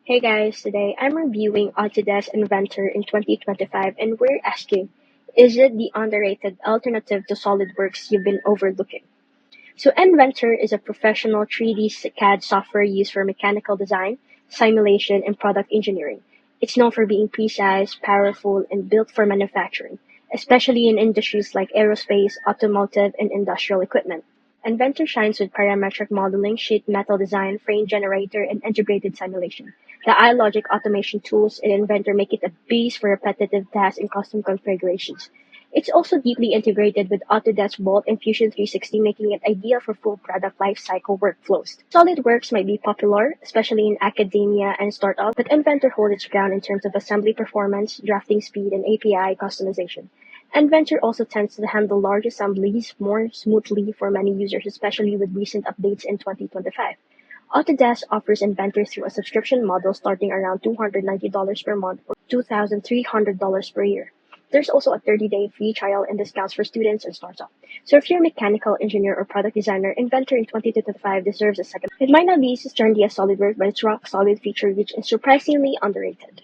Hey guys, today I'm reviewing Autodesk Inventor in 2025 and we're asking, is it the underrated alternative to SolidWorks you've been overlooking? So Inventor is a professional 3D CAD software used for mechanical design, simulation, and product engineering. It's known for being precise, powerful, and built for manufacturing, especially in industries like aerospace, automotive, and industrial equipment. Inventor shines with parametric modeling, sheet metal design, frame generator, and integrated simulation. The iLogic automation tools in Inventor make it a base for repetitive tasks and custom configurations. It's also deeply integrated with Autodesk Bolt and Fusion 360, making it ideal for full product lifecycle workflows. SolidWorks might be popular, especially in academia and startups, but Inventor holds its ground in terms of assembly performance, drafting speed, and API customization. Inventor also tends to handle large assemblies more smoothly for many users, especially with recent updates in 2025. Autodesk offers Inventor through a subscription model starting around $290 per month or $2,300 per year. There's also a 30-day free trial and discounts for students and startups. So if you're a mechanical engineer or product designer, Inventor in 2025 deserves a second. It might not be as trendy as SolidWorks, but its rock-solid feature rich and surprisingly underrated.